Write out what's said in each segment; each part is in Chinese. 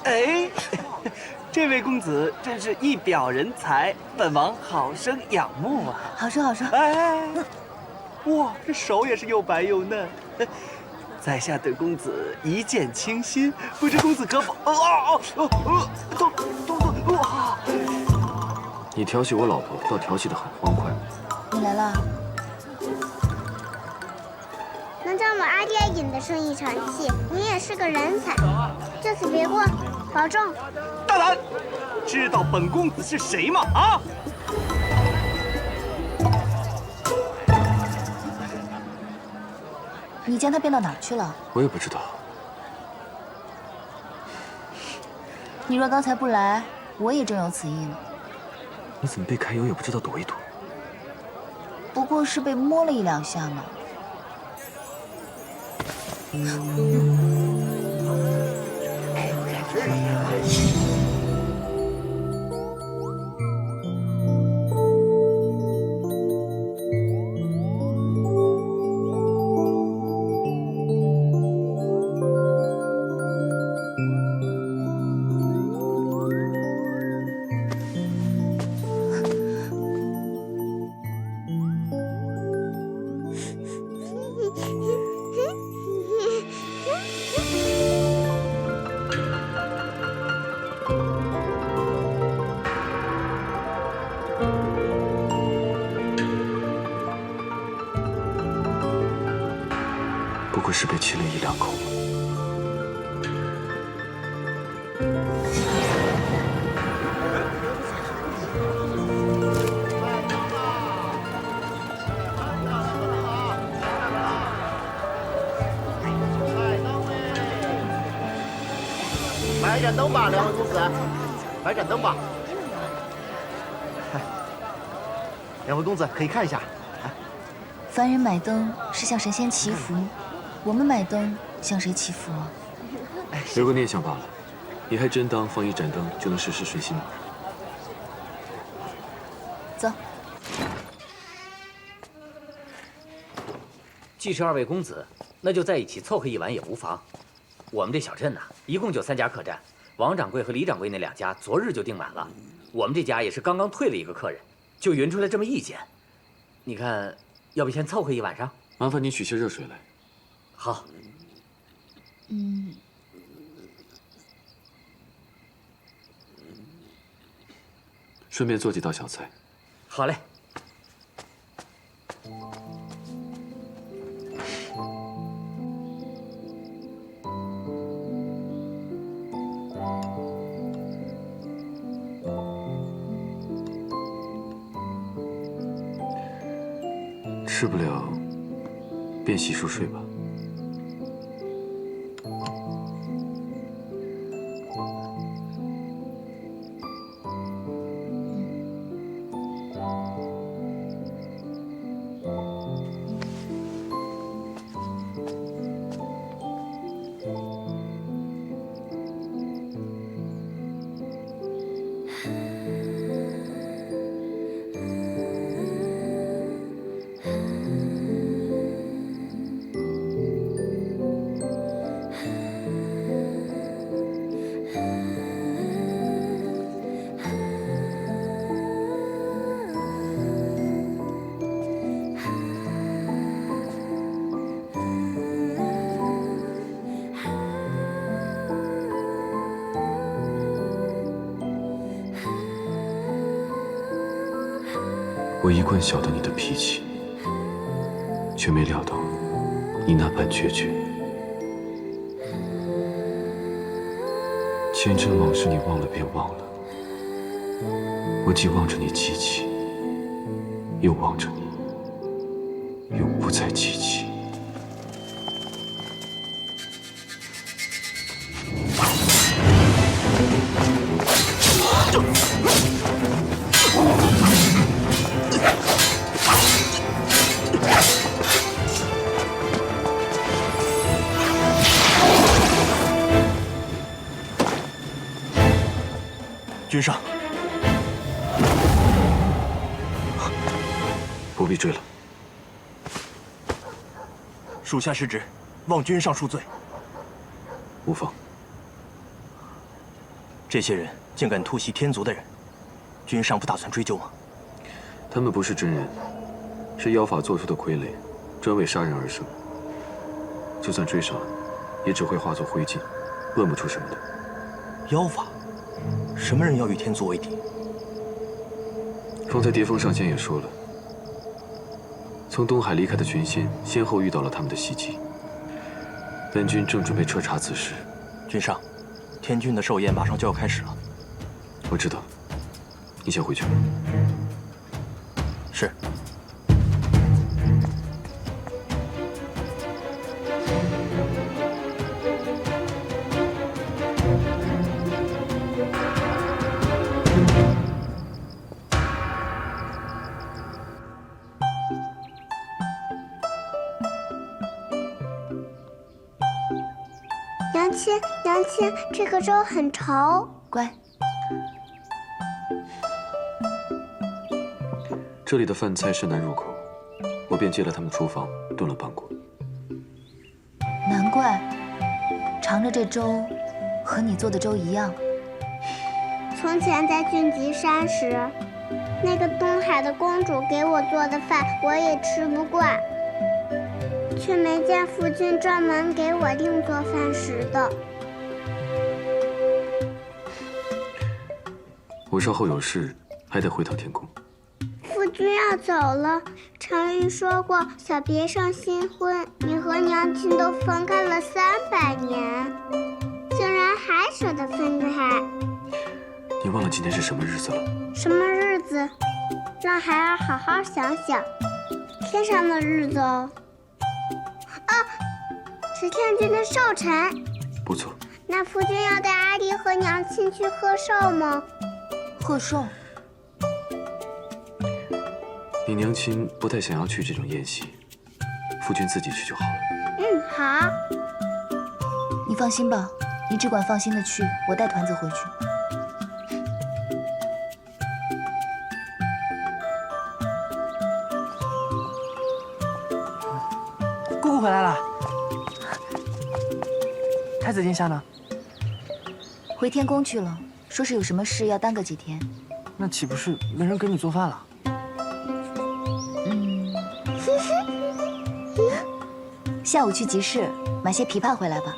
哎，这位公子真是一表人才，本王好生仰慕啊！好说好说。哎，哇，这手也是又白又嫩。在下对公子一见倾心，不知公子可否？哇！你调戏我老婆，倒调戏得很欢快。你来了。能将我阿爹引得生一场气，你也是个人才。这次别过，保重。大胆！知道本公子是谁吗？啊！你将他变到哪儿去了？我也不知道。你若刚才不来，我也正有此意呢。你怎么被揩油也不知道躲一躲？不过是被摸了一两下嘛。不过是被亲了一两口。买盏灯吧，两位公子，买盏灯吧。两位公子可以看一下。凡人买灯是向神仙祈福，我们买灯向谁祈福啊？留个念想罢了。你还真当放一盏灯就能事事顺心吗？走。既是二位公子，那就在一起凑合一晚也无妨。我们这小镇呐，一共就3家客栈，王掌柜和李掌柜那2家昨日就订满了，我们这家也是刚刚退了一个客人，就匀出来这么一间。你看，要不先凑合一晚上？麻烦你取些热水来。好。顺便做几道小菜。好嘞。吃不了，便洗漱睡吧。我一贯晓得你的脾气，却没料到你那般决绝。前尘往事你忘了便忘了，我既望着你记起，又望着你，永不再记起。君上，不必追了。属下失职，望君上恕罪。无妨。这些人竟敢突袭天族的人，君上不打算追究吗？他们不是真人，是妖法做出的傀儡，专为杀人而生。就算追上了，也只会化作灰烬，问不出什么的。妖法，什么人要与天族为敌？方才蝶峰上仙也说了，从东海离开的群仙，先后遇到了他们的袭击。本君正准备彻查此事。君上，天君的寿宴马上就要开始了。我知道，你先回去吧。是。娘亲，这个粥很稠。乖。这里的饭菜甚难入口，我便借了他们厨房炖了半锅。难怪，尝着这粥，和你做的粥一样。从前在俊极山时，那个东海的公主给我做的饭，我也吃不惯，却没见夫君专门给我另做饭食的。我稍后有事，还得回趟天宫。夫君要走了，常玉说过，小别胜新婚，你和娘亲都分开了300年，竟然还舍得分开。你忘了今天是什么日子了？什么日子？让孩儿好好想想。天上的日子哦。啊，是天君的寿辰。不错。那夫君要带阿离和娘亲去贺寿吗？贺寿。你娘亲不太想要去这种宴席，夫君自己去就好了。嗯，好。你放心吧，你只管放心的去，我带团子回去。姑姑回来了。太子殿下呢？回天宫去了，说是有什么事要耽搁几天。那岂不是没人给你做饭了？下午去集市买些枇杷回来吧。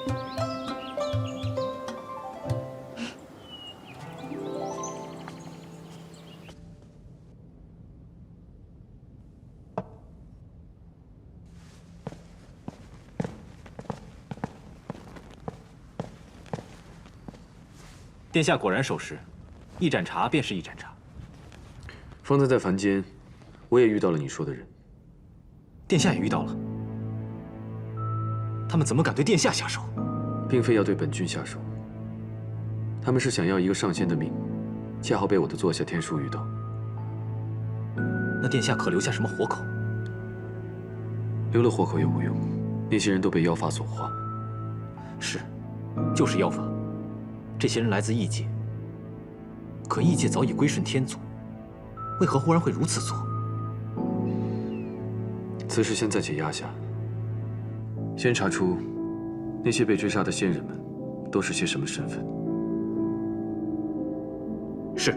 殿下果然守时，一盏茶便是一盏茶。方才在凡间，我也遇到了你说的人。殿下也遇到了。他们怎么敢对殿下下手？并非要对本君下手，他们是想要一个上仙的命，恰好被我的座下天书遇到。那殿下可留下什么活口？留了活口也无用，那些人都被妖法所化。是，就是妖法。这些人来自异界，可异界早已归顺天族，为何忽然会如此做？此事先暂且压下，先查出那些被追杀的仙人们都是些什么身份。是。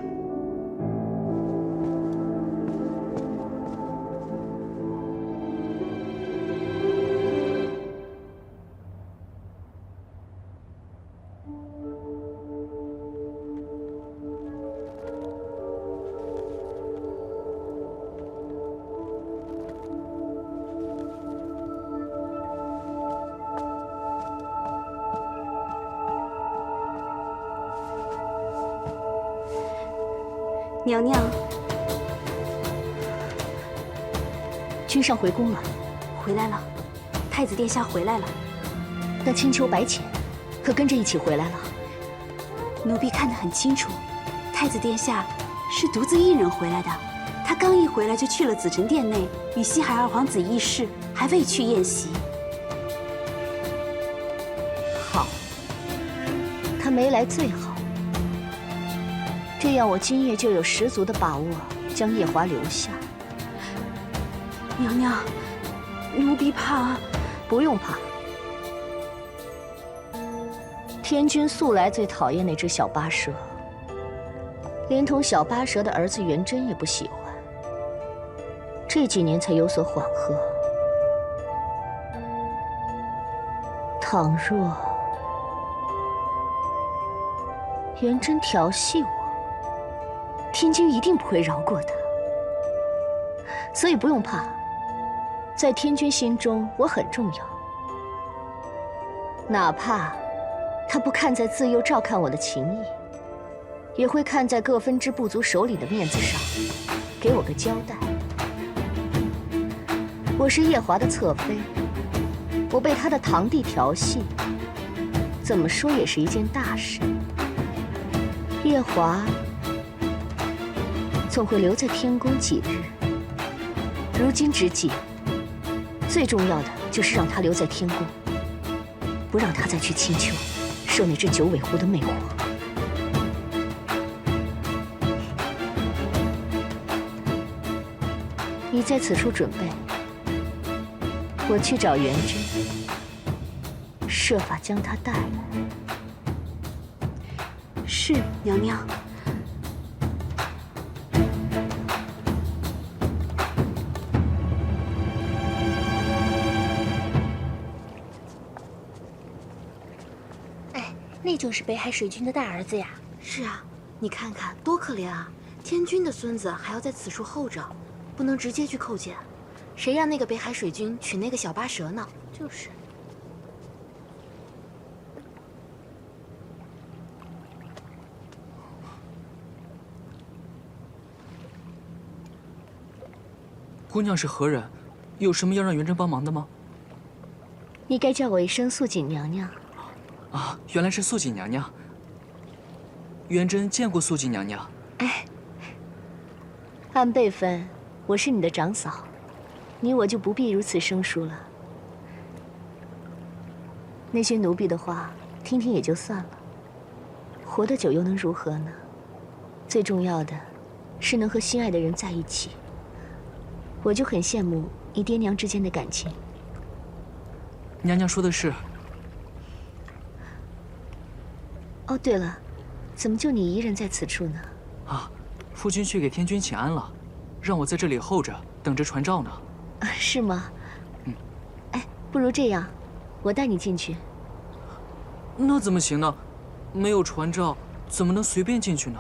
娘娘，君上回宫了，回来了，太子殿下回来了。那青丘白浅可跟着一起回来了？奴婢看得很清楚，太子殿下是独自一人回来的。他刚一回来就去了紫宸殿内与西海二皇子议事，还未去宴席。好，他没来最好。这样，我今夜就有十足的把握将夜华留下。娘娘，奴婢怕。不用怕。天君素来最讨厌那只小八蛇。连同小八蛇的儿子元贞也不喜欢，这几年才有所缓和。倘若元贞调戏我，天君一定不会饶过他。所以不用怕，在天君心中我很重要，哪怕他不看在自幼照看我的情谊，也会看在各分支部族首领的面子上，给我个交代。我是夜华的侧妃，我被他的堂弟调戏，怎么说也是一件大事。夜华总会留在天宫几日。如今之计，最重要的就是让他留在天宫，不让他再去青丘受那只九尾狐的魅惑。你在此处准备，我去找元贞，设法将他带来。是，娘娘。那就是北海水君的大儿子呀。是啊，你看看多可怜啊！天君的孙子还要在此处候着，不能直接去叩见。谁让那个北海水君娶那个小八蛇呢？就是。姑娘是何人？有什么要让元贞帮忙的吗？你该叫我一声素锦娘娘。啊，原来是素锦娘娘。元贞见过素锦娘娘。哎，按辈分，我是你的长嫂，你我就不必如此生疏了。那些奴婢的话，听听也就算了。活得久又能如何呢？最重要的，是能和心爱的人在一起。我就很羡慕你爹娘之间的感情。娘娘说的是。哦，对了，怎么就你一人在此处呢？啊，夫君去给天君请安了，让我在这里候着，等着传召呢。啊，是吗？嗯。哎，不如这样，我带你进去。那怎么行呢？没有传召，怎么能随便进去呢？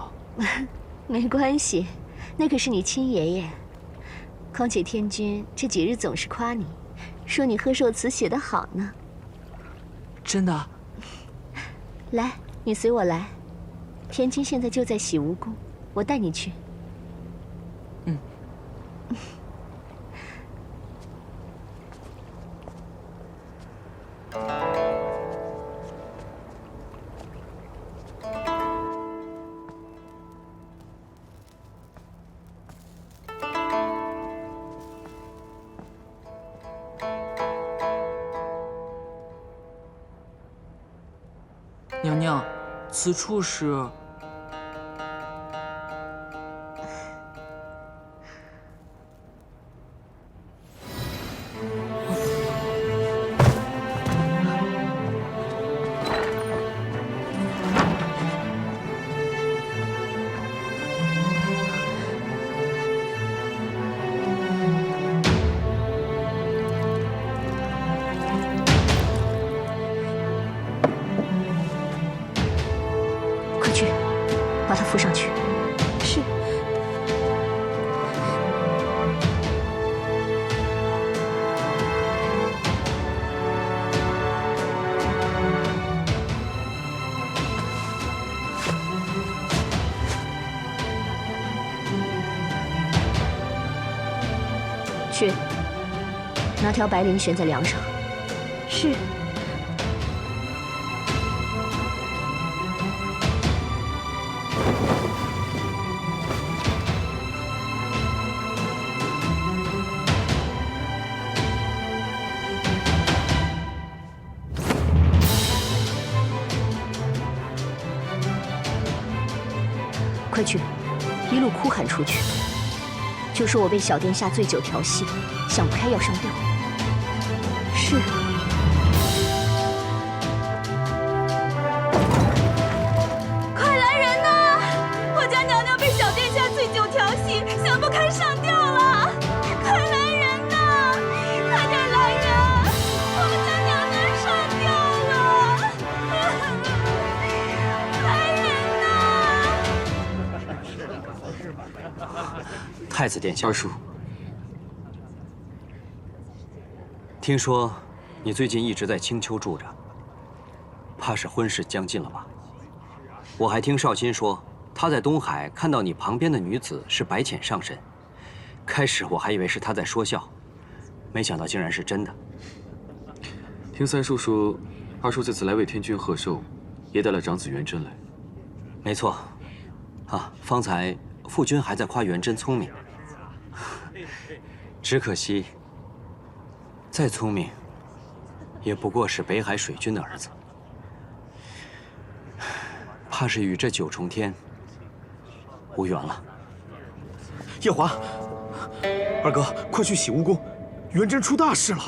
没关系，那可是你亲爷爷。况且天君这几日总是夸你，说你贺寿词写得好呢。真的？来。你随我来，天君现在就在洗梧宫，我带你去。嗯。娘娘，此处是……去，把他扶上去。是。去，拿条白绫悬在梁上。是。快去，一路哭喊出去，就说我被小殿下醉酒调戏，想不开要上吊。是。快来人呐！我家娘娘被娘不堪上吊了！快来人呐！快点来人！我们三娘娘上吊了！来人呐！太子殿下，二叔，听说你最近一直在青丘住着，怕是婚事将近了吧？我还听少卿说，他在东海看到你旁边的女子是白浅上身，开始我还以为是他在说笑，没想到竟然是真的。听三叔说，二叔这次来为天君贺寿，也带了长子元贞来。没错，啊，方才父君还在夸元贞聪明，只可惜，再聪明，也不过是北海水君的儿子。怕是与这九重天无缘了。夜华，二哥，快去洗巫宫，元贞出大事了！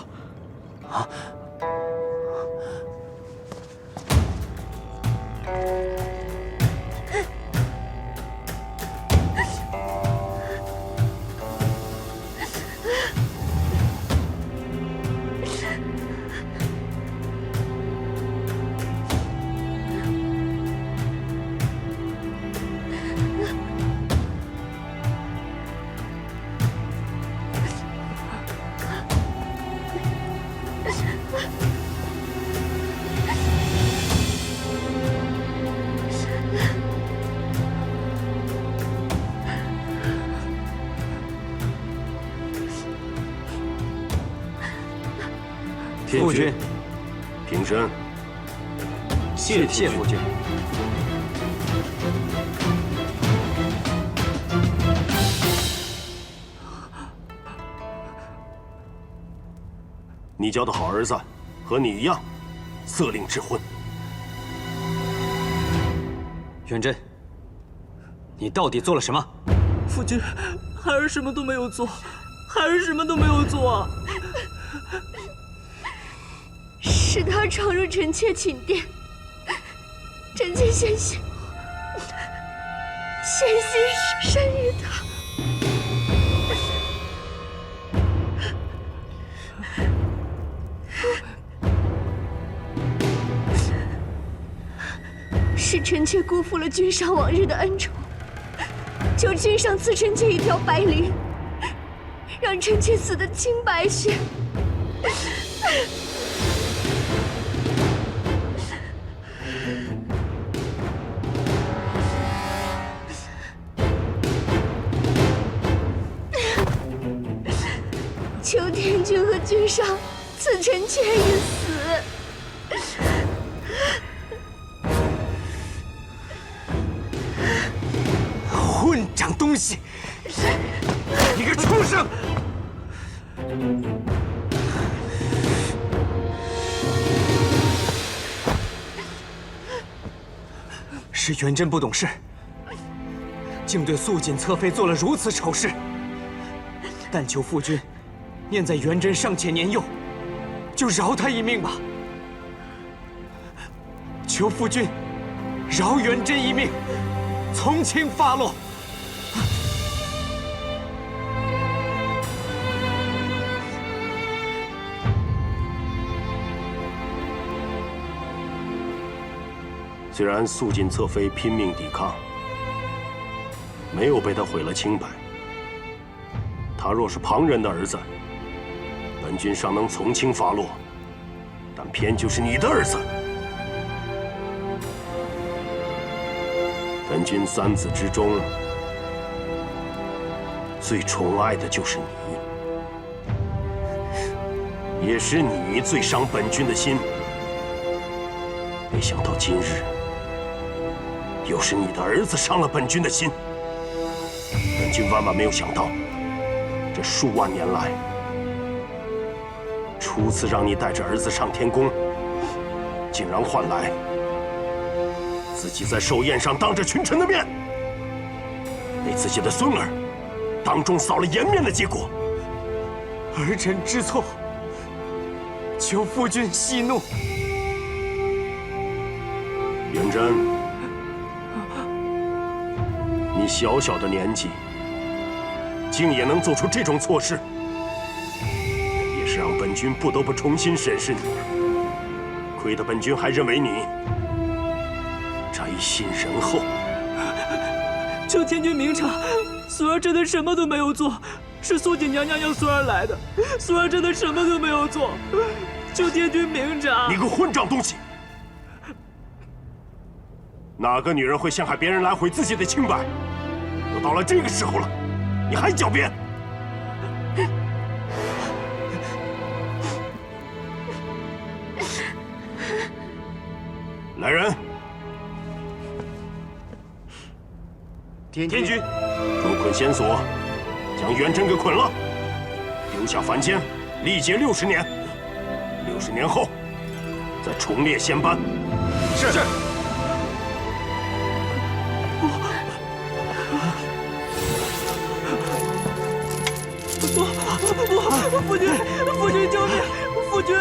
啊！父君，平身。谢父君。你交的好儿子，和你一样，色令智昏。元贞，你到底做了什么？父君，孩儿什么都没有做，孩儿什么都没有做。是他闯入臣妾寝殿，臣妾险些生于他。是臣妾辜负了君上往日的恩宠，求君上赐臣妾一条白绫，让臣妾死得清白些。求天君和君上赐臣妾一死。混账东西！你个畜生！是元贞不懂事，竟对素锦侧妃做了如此丑事。但求父君念在元贞尚且年幼，就饶他一命吧。求父君饶元贞一命，从轻发落。虽然素锦侧妃拼命抵抗，没有被他毁了清白。他若是旁人的儿子，本君尚能从轻发落，但偏就是你的儿子。本君三子之中，最宠爱的就是你，也是你最伤本君的心。没想到今日，又是你的儿子伤了本君的心。本君万万没有想到，这数万年来，初次让你带着儿子上天宫，竟然换来自己在寿宴上当着群臣的面，被自己的孙儿当众扫了颜面的结果。儿臣知错，求父君息怒。元贞，你小小的年纪，竟也能做出这种错事，也是让本君不得不重新审视你。亏得本君还认为你宅心仁厚。求天君明察，素儿真的什么都没有做，是素锦娘娘要素儿来的，素儿真的什么都没有做，求天君明察。你个混账东西！哪个女人会陷害别人来毁自己的清白？都到了这个时候了，你还狡辩！来人！天君，捉捆仙索，将元贞给捆了，丢下凡间，历劫60年。60年后，再重列仙班。是。夫君，夫君救命！夫君，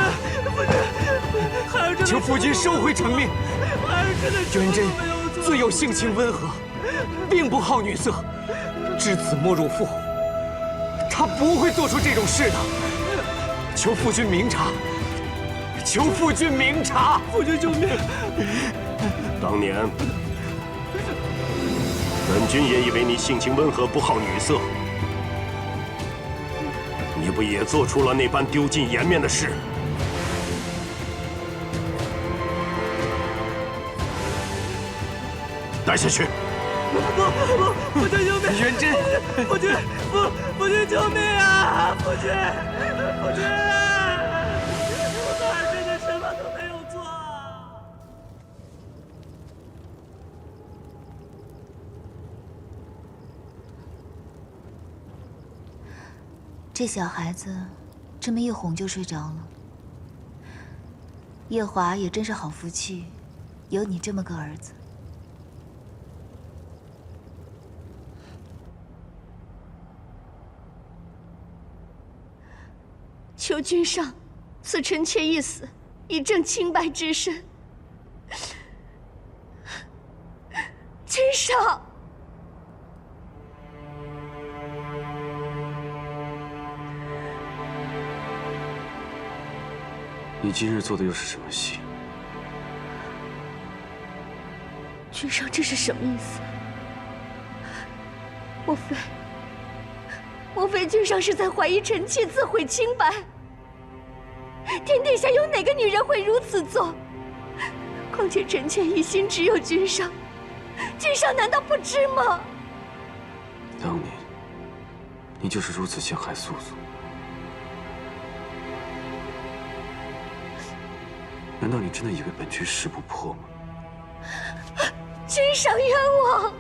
孩儿真的求夫君收回成命。孩儿真的元贞自幼性情温和，并不好女色，知子莫若父，他不会做出这种事的。求夫君明察，求夫君明察！夫君救命！当年，本君也以为你性情温和，不好女色。你不也做出了那般丢尽颜面的事？带下去！不，夫君救命！元贞，夫君，夫君救命啊！夫君，我孩儿真的什么都没有做。这小孩子这么一哄就睡着了。夜华也真是好福气，有你这么个儿子。求君上赐臣妾一死，以正清白之身。君上。你今日做的又是什么戏？君上，这是什么意思？莫非君上是在怀疑臣妾自毁清白？天底下有哪个女人会如此做？况且臣妾一心只有君上，君上难道不知吗？当年，你就是如此陷害素素。难道你真的以为本君识不破吗？君上冤枉！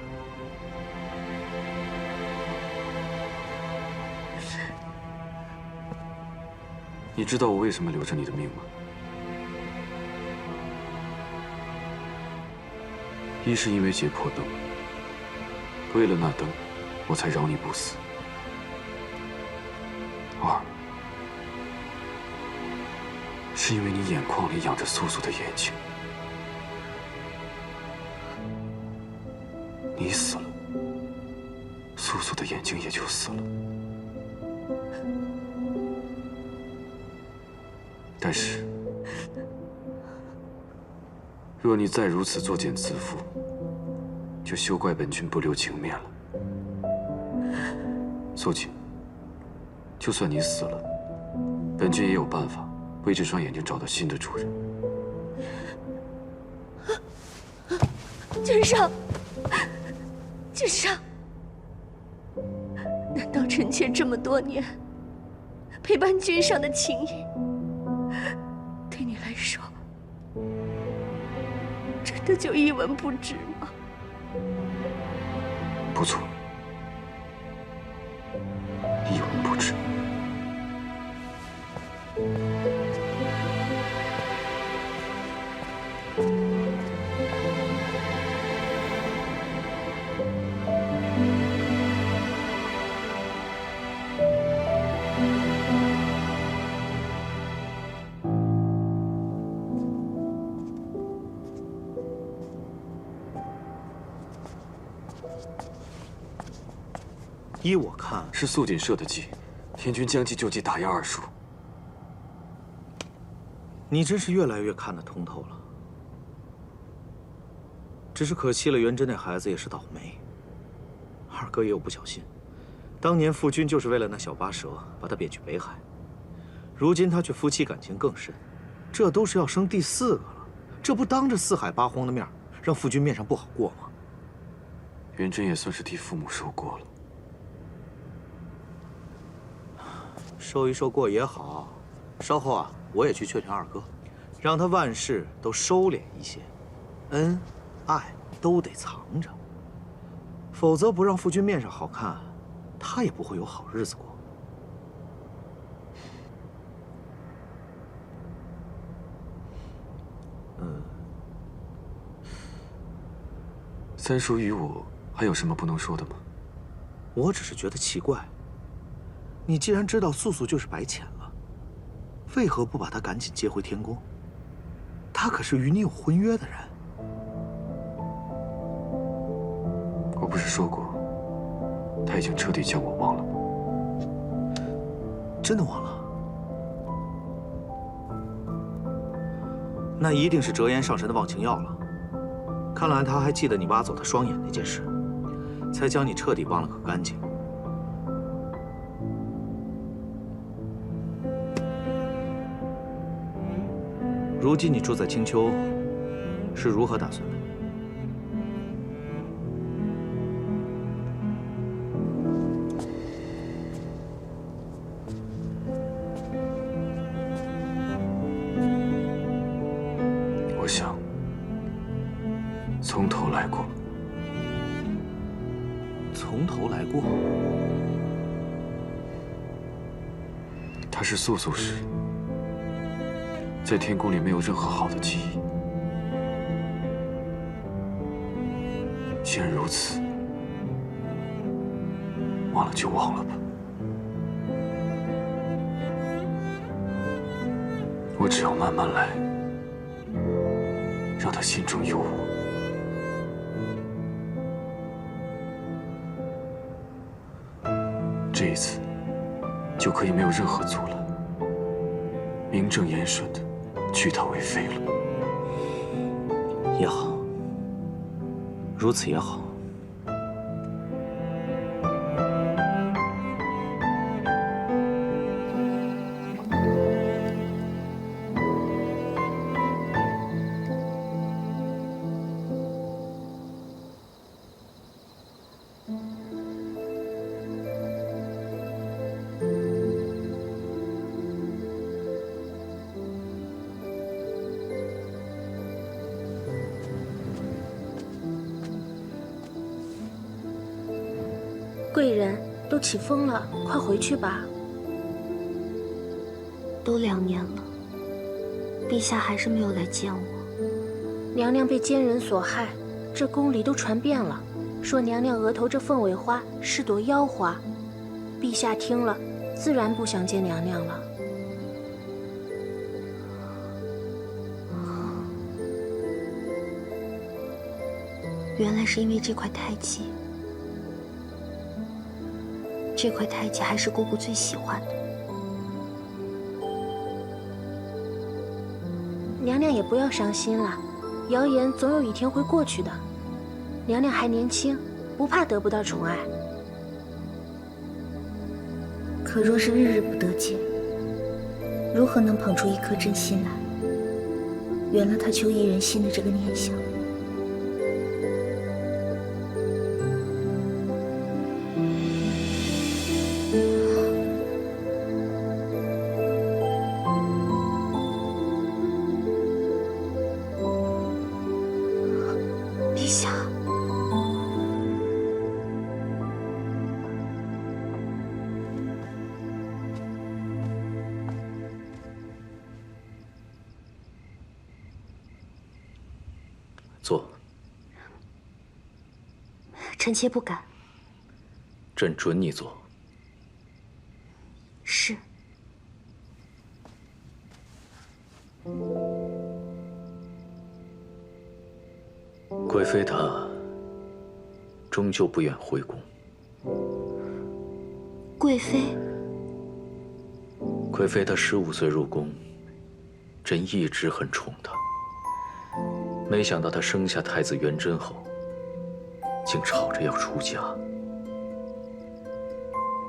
你知道我为什么留着你的命吗？一是因为解破灯，为了那灯，我才饶你不死；二是因为你眼眶里养着素素的眼睛，你死了，素素的眼睛也就死了。但是，若你再如此作茧自缚，就休怪本君不留情面了。素锦，就算你死了，本君也有办法为这双眼睛找到新的主人。君上，君上，难道臣妾这么多年陪伴君上的情谊，对你来说，真的就一文不值吗？不错，一文不值。依我看，是素锦设的计，天君将计就计，打压二叔。你真是越来越看得通透了。只是可惜了，元贞那孩子也是倒霉。二哥也有不小心，当年父君就是为了那小八蛇把他贬去北海，如今他却夫妻感情更深，这都是要生第4个了，这不当着四海八荒的面，让父君面上不好过吗？元贞也算是替父母受过了。受一受过也好，稍后啊，我也去劝劝二哥，让他万事都收敛一些，恩爱都得藏着，否则不让父君面上好看，他也不会有好日子过。三叔与我还有什么不能说的吗？我只是觉得奇怪，你既然知道素素就是白浅了，为何不把她赶紧接回天宫？她可是与你有婚约的人。我不是说过，他已经彻底将我忘了吗？真的忘了？那一定是折颜上神的忘情药了。看来他还记得你挖走他双眼那件事，才将你彻底忘了个干净。如今你住在青丘，是如何打算的？我想从头来过。从头来过？他是素素时，在天宫里没有任何好的记忆。既然如此，忘了就忘了吧。我只要慢慢来，让他心中有我。这一次，就可以没有任何阻拦，名正言顺的娶她为妃了。也好，如此也好。贵人都起风了，快回去吧。都2年了，陛下还是没有来见我。娘娘被奸人所害，这宫里都传遍了，说娘娘额头这凤尾花是朵妖花。陛下听了，自然不想见娘娘了。原来是因为这块胎记。这块胎记还是姑姑最喜欢的。娘娘也不要伤心了，谣言总有一天会过去的。娘娘还年轻，不怕得不到宠爱。可若是日日不得见，如何能捧出一颗真心来，圆了他求一人心的这个念想？陛下。坐。臣妾不敢。朕准你坐。是。贵妃她终究不愿回宫，贵妃？贵妃她15岁入宫，朕一直很宠她。没想到她生下太子元贞后，竟吵着要出家。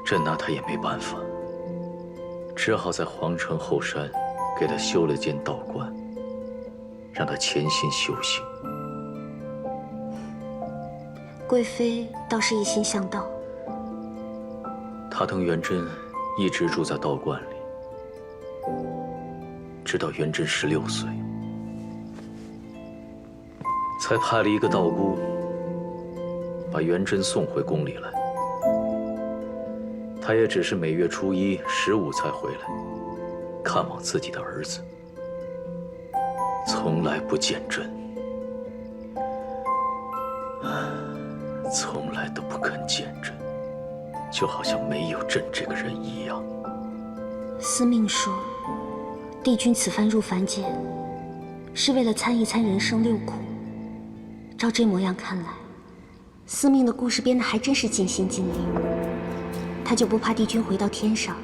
朕拿她也没办法，只好在皇城后山给她修了间道观，让她潜心修行。贵妃倒是一心向道。她同元贞一直住在道观里，直到元贞16岁，才派了一个道姑把元贞送回宫里来。他也只是每月初1、15才回来看望自己的儿子，从来不见朕，从来都不肯见朕，就好像没有朕这个人一样。司命说，帝君此番入凡间，是为了参一参人生6苦。照这模样看来，司命的故事编得还真是尽心尽力。他就不怕帝君回到天上，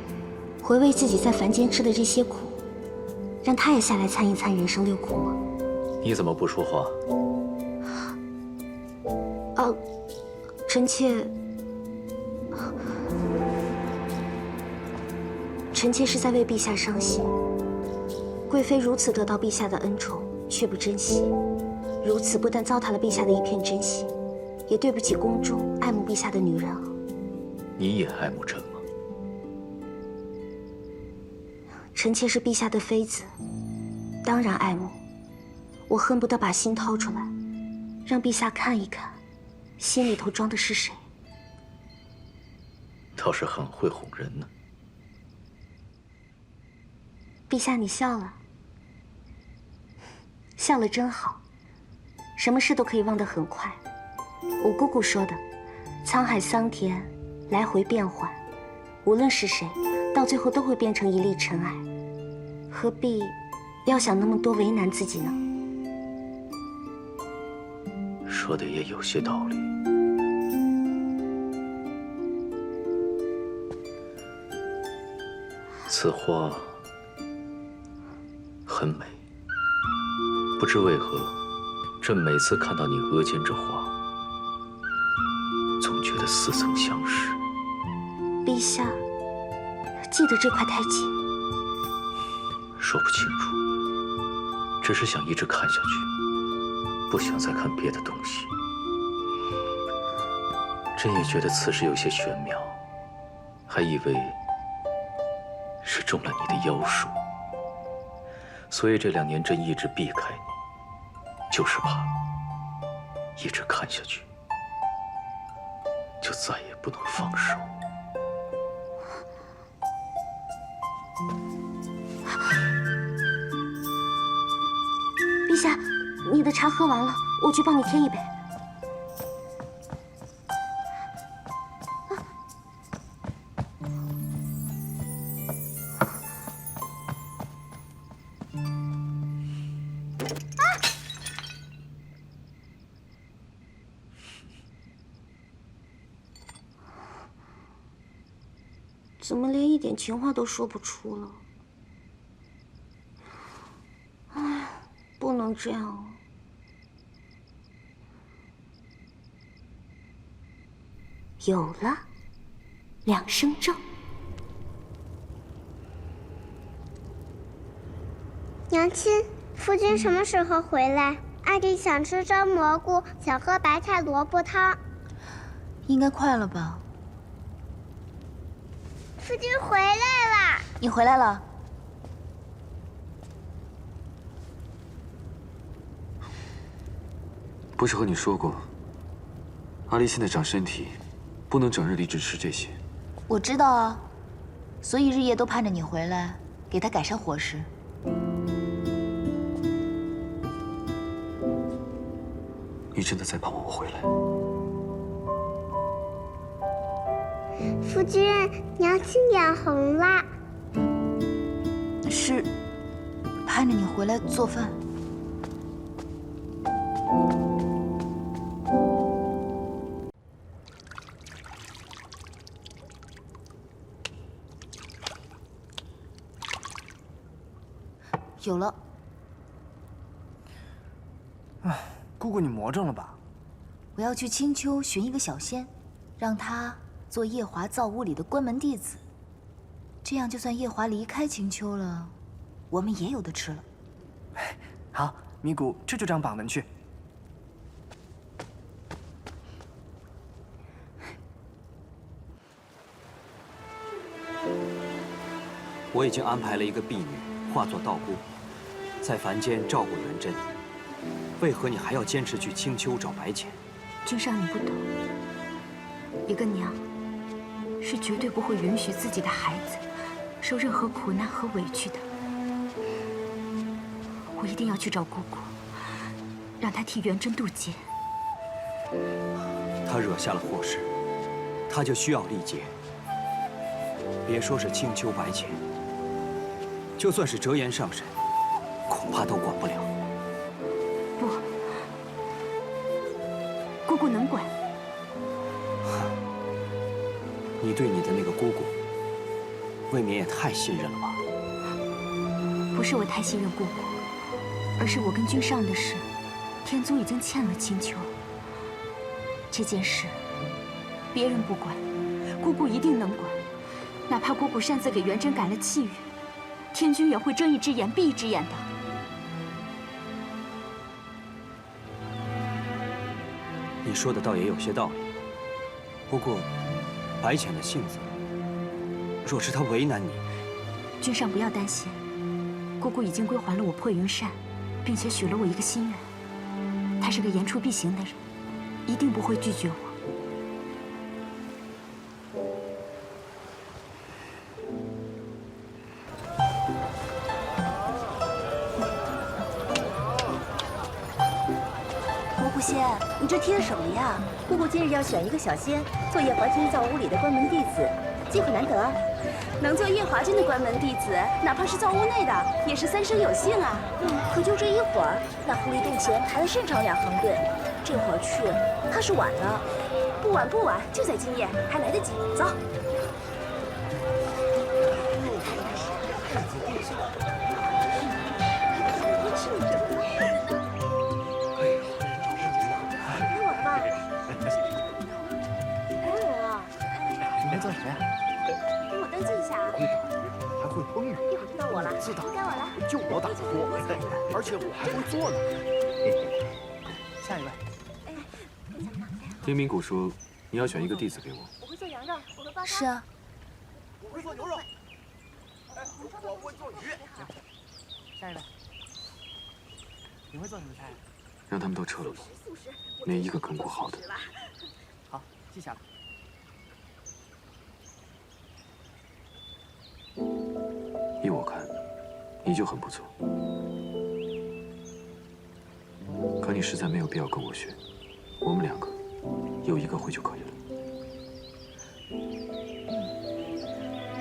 回味自己在凡间吃的这些苦，让他也下来参一参人生6苦吗？你怎么不说话？臣妾是在为陛下伤心。贵妃如此得到陛下的恩宠，却不珍惜，如此不但糟蹋了陛下的一片真心，也对不起宫中爱慕陛下的女人啊。你也爱慕朕吗？臣妾是陛下的妃子，当然爱慕。我恨不得把心掏出来，让陛下看一看，心里头装的是谁。倒是很会哄人呢。陛下，你笑了，笑了真好。什么事都可以忘得很快。我姑姑说的，沧海桑田，来回变幻，无论是谁，到最后都会变成一粒尘埃，何必要想那么多，为难自己呢？说的也有些道理。此花很美，不知为何，朕每次看到你额间这花，总觉得似曾相识。陛下，记得这块太紧。说不清楚，只是想一直看下去，不想再看别的东西。朕也觉得此事有些玄妙，还以为是中了你的妖术，所以这2年朕一直避开你，就是怕一直看下去，就再也不能放手。陛下，你的茶喝完了，我去帮你添一杯。怎么连一点情话都说不出了？哎，不能这样啊！有了，两生咒。娘亲，夫君什么时候回来？二弟想吃蒸蘑菇，想喝白菜萝卜汤。应该快了吧？夫君回来了。你回来了。不是和你说过，阿丽现在长身体，不能整日里只吃这些。我知道啊，所以日夜都盼着你回来，给她改善伙食。你真的在盼望我回来？夫君，娘亲眼红了。是盼着你回来做饭。有了。哎，姑姑你魔怔了吧？我要去青丘寻一个小仙，让他做夜华造屋里的关门弟子。这样，就算夜华离开青丘了，我们也有的吃了。好，咪咕这就这样绑门去。我已经安排了一个婢女化作道姑，在凡间照顾元真。为何你还要坚持去青丘找白浅？君上，你不懂，一个娘是绝对不会允许自己的孩子受任何苦难和委屈的。我一定要去找姑姑，让她替元真渡劫。她惹下了祸事，她就需要历劫。别说是青丘白浅，就算是折颜上神，恐怕都管不了。不，姑姑能管。你对你的那个姑姑，未免也太信任了吧？不是我太信任姑姑，而是我跟君上的事，天宗已经欠了青丘。这件事，别人不管，姑姑一定能管。哪怕姑姑擅自给元真改了契约，天君也会睁一只眼闭一只眼的。你说的倒也有些道理。不过，白浅的性子，若是他为难你，君上不要担心，姑姑已经归还了我破云扇，并且许了我一个心愿。她是个言出必行的人，一定不会拒绝我。仙，你这贴什么呀？姑姑今日要选一个小仙，做夜华君造屋里的关门弟子，机会难得啊！能做夜华君的关门弟子，哪怕是造屋内的，也是三生有幸啊。可就这一会儿，那狐狸洞前排了甚长2行队，这会儿去怕是晚了。不晚，就在今夜，还来得及。走。做什么呀？给我登记一下啊！会打鱼，还会烹鱼。一会儿就到我了，自打该我了。就我打得多，而且我还会做呢。下一位。听明谷说，你要选一个弟子给我。我会做羊肉，我和八八。是啊。我会做牛肉。我会做鱼。下一位。你会做什么菜？让他们都撤了吧，没一个肯顾好的。好，记下了。依我看，你就很不错。可你实在没有必要跟我学，我们2个有一个会就可以了。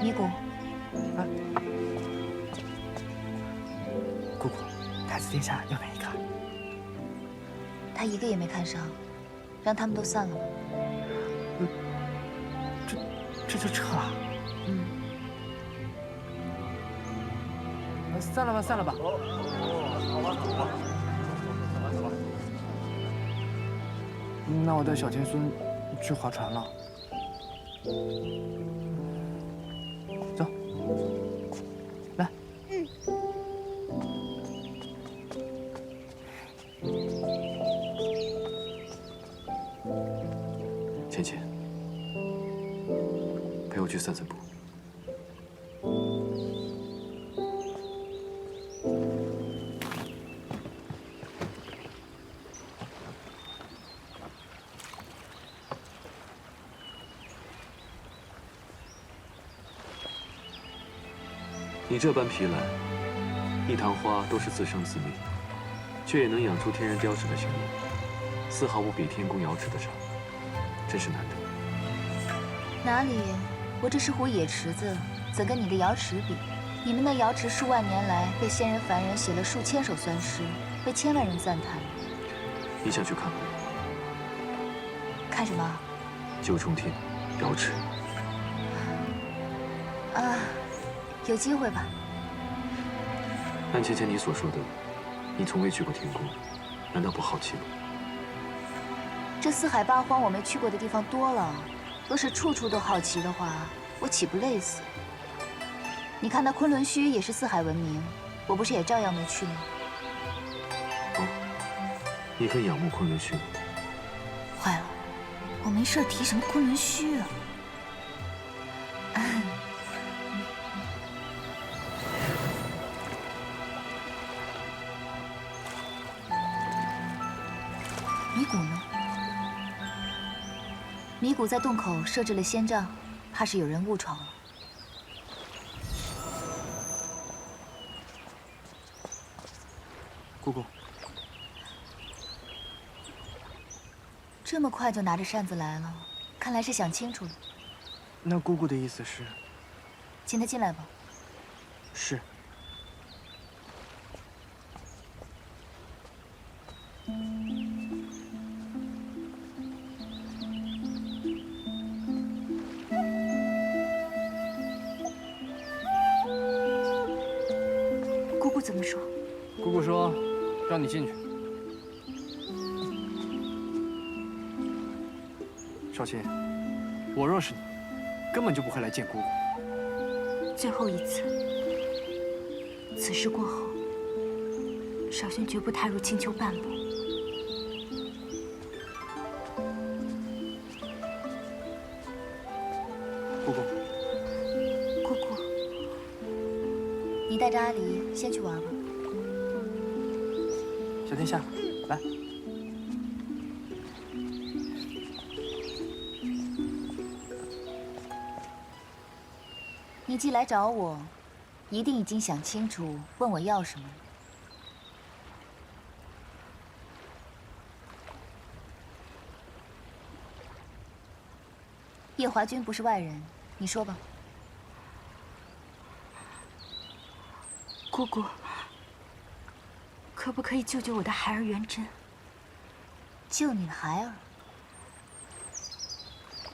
尼姑，姑姑，太子殿下要哪一个？他一个也没看上，让他们都散了吧。这就撤了？散了吧，散了吧。那我带小天孙去划船了。走，来。芊芊，陪我去散散步。你这般皮懒，一堂花都是自生自灭，却也能养出天然雕饰的玄木，丝毫不比天宫瑶池的差，真是难得。哪里？我这是壶野池子，怎跟你的瑶池比？你们的瑶池数万年来被仙人凡人写了数千首酸诗，被千万人赞叹。你想去看吗？看什么？九重天，瑶池。啊，有机会吧。按芊芊你所说的，你从未去过天宫，难道不好奇吗？这四海八荒我没去过的地方多了，若是处处都好奇的话，我岂不累死？你看那昆仑虚也是四海闻名，我不是也照样没去吗？哦，你很仰慕昆仑虚吗？坏了，我没事提什么昆仑虚啊？米谷呢？米谷在洞口设置了仙障，怕是有人误闯了。姑姑，这么快就拿着扇子来了，看来是想清楚了。那姑姑的意思是？请他进来吧。是。姑姑怎么说？姑姑说，让你进去。少卿，我若是你，根本就不会来见姑姑。最后一次，此事过后，少轩绝不踏入青丘半步。姑姑，姑姑，你带着阿离先去玩吧。小天下，来。你既来找我，一定已经想清楚，问我要什么。叶华君不是外人，你说吧。姑姑，可不可以救救我的孩儿元贞？救你的孩儿？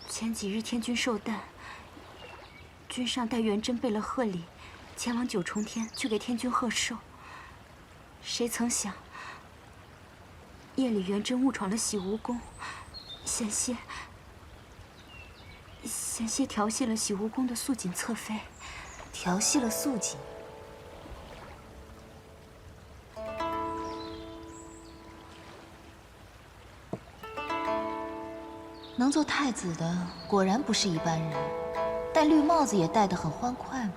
前几日天君寿诞，君上带元贞备了贺礼，前往九重天去给天君贺寿。谁曾想，夜里元贞误闯了洗梧宫，险些调戏了洗梧宫的素锦侧妃。调戏了素锦？能做太子的果然不是一般人，戴绿帽子也戴得很欢快嘛。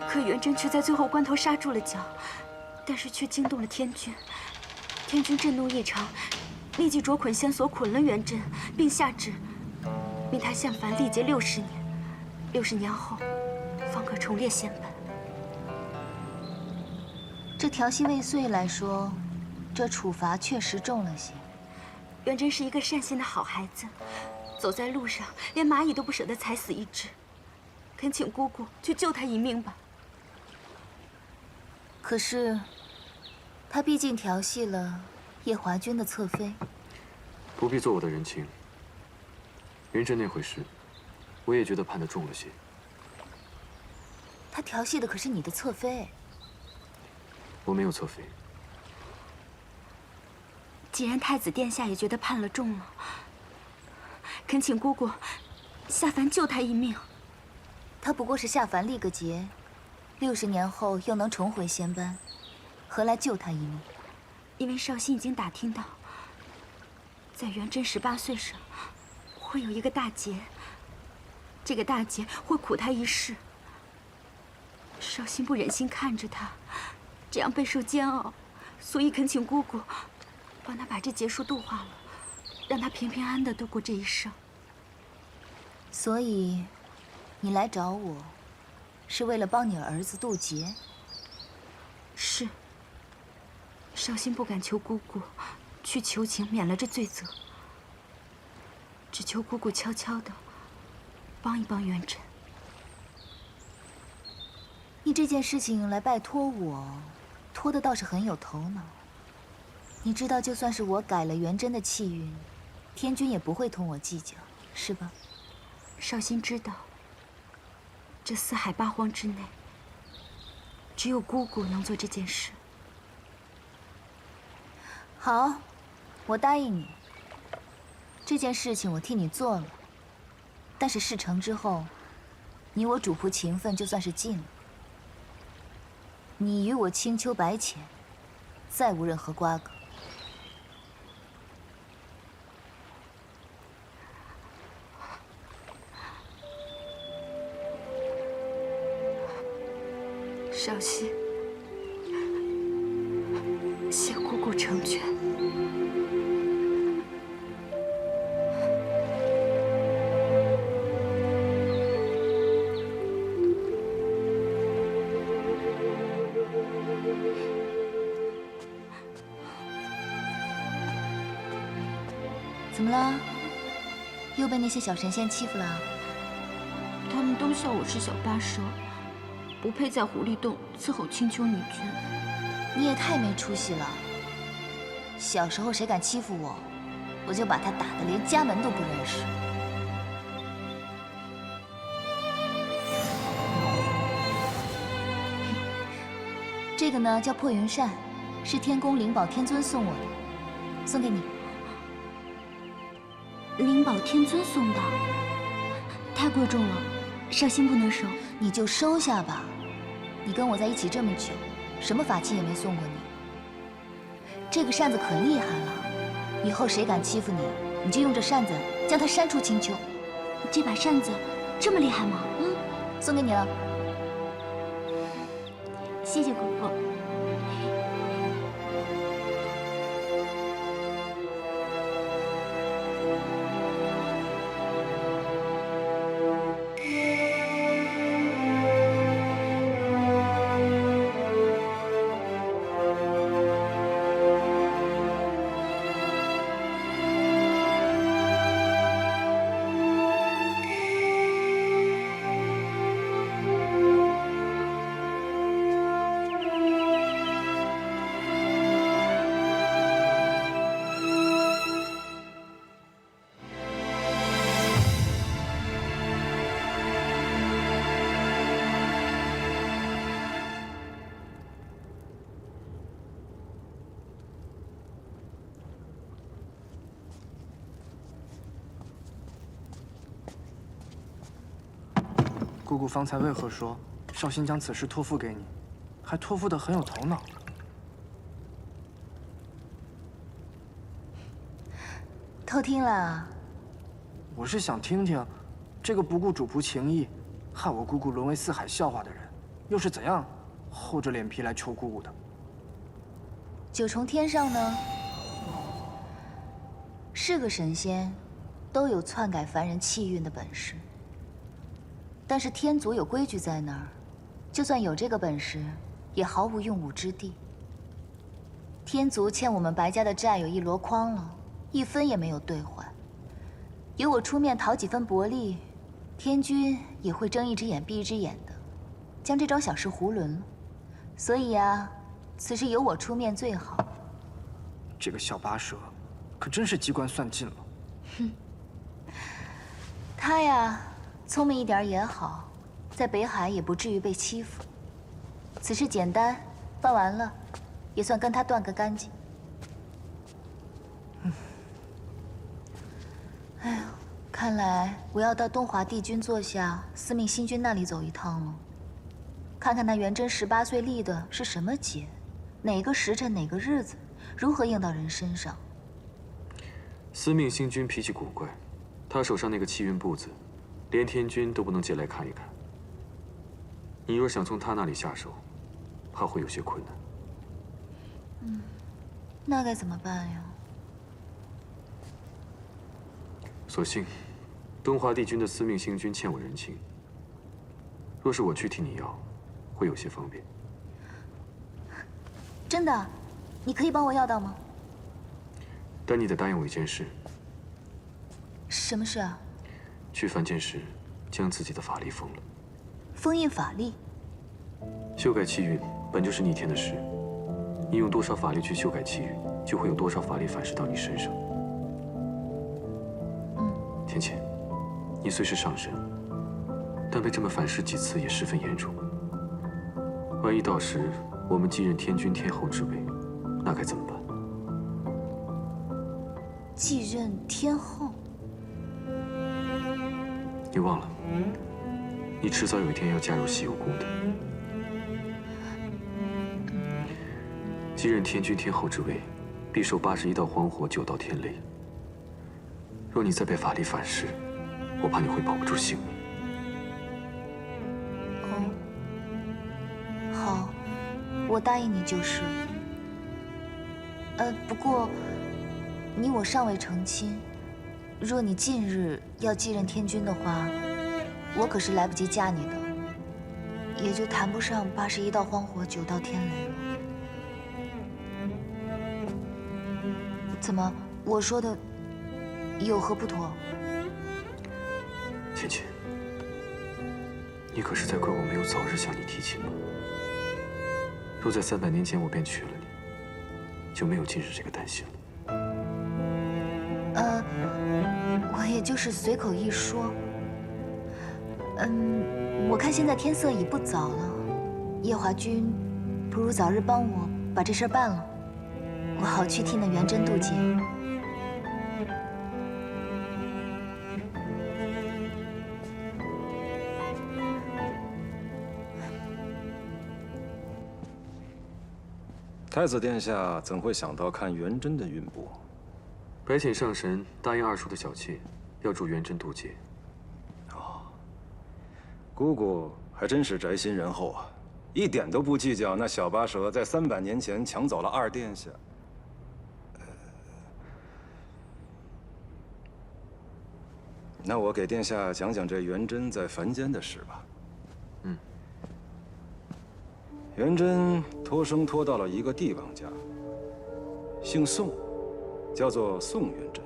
可元贞却在最后关头刹住了脚，但是却惊动了天君。天君震怒异常，立即着捆仙索捆了元贞，并下旨命他下凡历劫60年，60年后方可重列仙本。这调戏未遂来说，这处罚确实重了些。元贞是一个善心的好孩子，走在路上连蚂蚁都不舍得踩死一只，恳请姑姑去救他一命吧。可是，他毕竟调戏了叶华君的侧妃。不必做我的人情。元贞那回事，我也觉得判得重了些。他调戏的可是你的侧妃。我没有侧妃。既然太子殿下也觉得判了重了，恳请姑姑下凡救他一命。他不过是下凡历个劫，60年后又能重回仙班，何来救他一命？因为少卿已经打听到，在元贞18岁时，会有一个大劫。这个大劫会苦他一世。少卿不忍心看着他这样备受煎熬，所以恳请姑姑帮他把这劫数度化了，让他平平安安地度过这一生。所以，你来找我，是为了帮你儿子渡劫？是。少卿不敢求姑姑去求情免了这罪责，只求姑姑悄悄地帮一帮元贞。你这件事情来拜托我，托的倒是很有头脑。你知道，就算是我改了元贞的气运，天君也不会同我计较，是吧？少卿知道，这四海八荒之内，只有姑姑能做这件事。好，我答应你。这件事情我替你做了，但是事成之后，你我主仆情分就算是尽了。你与我青丘白浅，再无任何瓜葛。少熙，谢姑姑成全。怎么了？又被那些小神仙欺负了？他们都笑我是小八蛇，不配在狐狸洞伺候青丘女君。你也太没出息了！小时候谁敢欺负我，我就把他打得连家门都不认识。这个呢叫破云扇，是天宫灵宝天尊送我的，送给你。灵宝天尊送的，太贵重了，少卿不能收。你就收下吧。你跟我在一起这么久，什么法器也没送过你。这个扇子可厉害了，以后谁敢欺负你，你就用这扇子将他扇出青丘。这把扇子这么厉害吗？嗯，送给你了。谢谢姑姑。姑姑方才为何说少卿将此事托付给你，还托付得很有头脑？偷听了？我是想听听，这个不顾主仆情谊，害我姑姑沦为四海笑话的人，又是怎样厚着脸皮来求姑姑的？九重天上呢，是个神仙，都有篡改凡人气运的本事。但是天族有规矩在那儿，就算有这个本事，也毫无用武之地。天族欠我们白家的债有1箩筐了，1分也没有兑还。有我出面讨几分薄利，天君也会睁一只眼闭一只眼的，将这桩小事囫囵了。所以啊，此事由我出面最好。这个小八蛇，可真是机关算尽了。哼，他呀。聪明一点也好，在北海也不至于被欺负。此事简单，办完了，也算跟他断个干净。哎呀，看来我要到东华帝君座下司命星君那里走一趟了，看看那元贞18岁立的是什么节，哪个时辰哪个日子，如何应到人身上。司命星君脾气古怪，他手上那个气运簿子。连天君都不能借来看一看。你若想从他那里下手，怕会有些困难。嗯，那该怎么办呀？所幸，东华帝君的司命星君欠我人情。若是我去替你要，会有些方便。真的？你可以帮我要到吗？但你得答应我一件事。什么事啊？去凡间时，将自己的法力封了。封印法力？修改气运本就是逆天的事，你用多少法力去修改气运，就会有多少法力反噬到你身上。天谴，你虽是上神，但但被这么反噬几次也十分严重。万一到时我们继任天君天后之位，那该怎么办？继任天后？你忘了，你迟早有一天要嫁入西游宫的。继任天君天后之位，必受81道荒火，9道天雷。若你再被法力反噬，我怕你会保不住性命。哦，好，我答应你就是。不过，你我尚未成亲，若你近日要继任天君的话，我可是来不及嫁你的，也就谈不上81道荒火，9道天雷了。怎么，我说的有何不妥？芊芊，你可是在怪我没有早日向你提亲吗？若在300年前我便娶了你，就没有今日这个担心了。我也就是随口一说。我看现在天色已不早了，夜华君不如早日帮我把这事办了，我好去替那元贞渡劫。太子殿下怎会想到看元贞的运波？白浅上神答应二叔的小妾，要助元贞渡劫。姑姑还真是宅心仁厚啊，一点都不计较那小八蛇在300年前抢走了二殿下。那我给殿下讲讲这元贞在凡间的事吧。元贞托生托到了一个帝王家，姓宋，叫做宋元贞。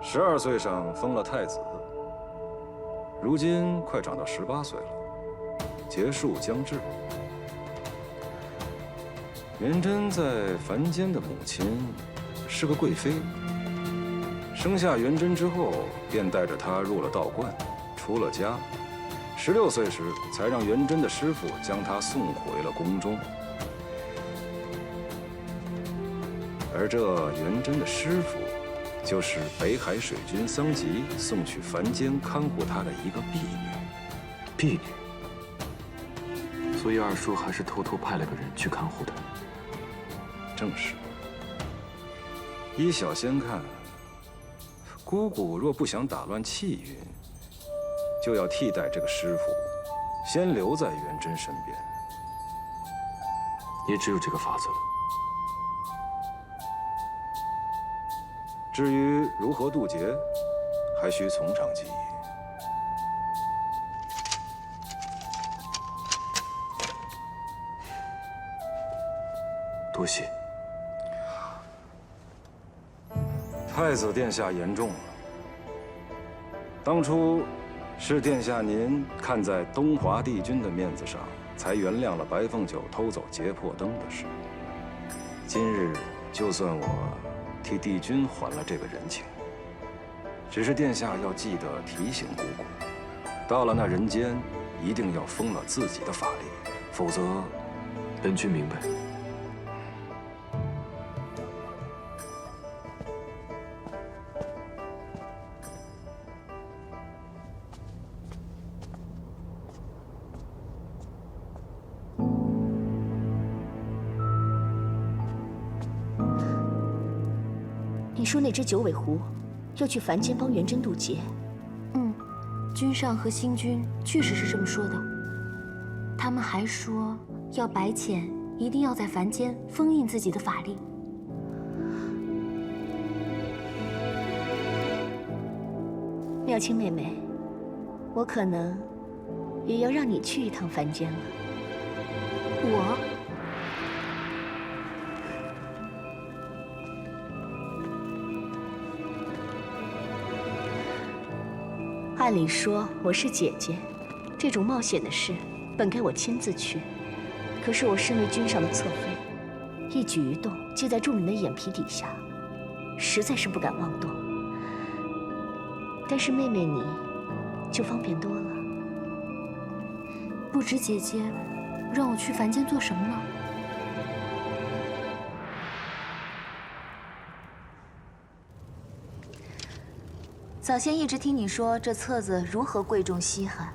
12岁上封了太子，如今快长到18岁了，结束将至。元贞在凡间的母亲是个贵妃，生下元贞之后，便带着她入了道观，出了家。16岁时，才让元贞的师傅将他送回了宫中。而这元贞的师傅，就是北海水君桑吉送去凡间看护他的一个婢女。婢女？所以二叔还是偷偷派了个人去看护他。正是。依小仙看，姑姑若不想打乱气运，就要替代这个师傅，先留在元贞身边。也只有这个法子了。至于如何渡劫，还需从长计议。多谢。太子殿下言重了。当初是殿下您看在东华帝君的面子上，才原谅了白凤九偷走劫魄灯的事。今日就算我替帝君还了这个人情，只是殿下要记得提醒姑姑，到了那人间，一定要封了自己的法力，否则，本君明白。你说那只九尾狐要去凡间帮元贞渡劫？君上和星君确实是这么说的。他们还说要白浅一定要在凡间封印自己的法力。妙清妹妹，我可能也要让你去一趟凡间了。我？按理说我是姐姐，这种冒险的事本该我亲自去。可是我身为君上的侧妃，一举一动皆在众人的眼皮底下，实在是不敢妄动。但是妹妹你，就方便多了。不知姐姐让我去凡间做什么呢？早先一直听你说这册子如何贵重稀罕，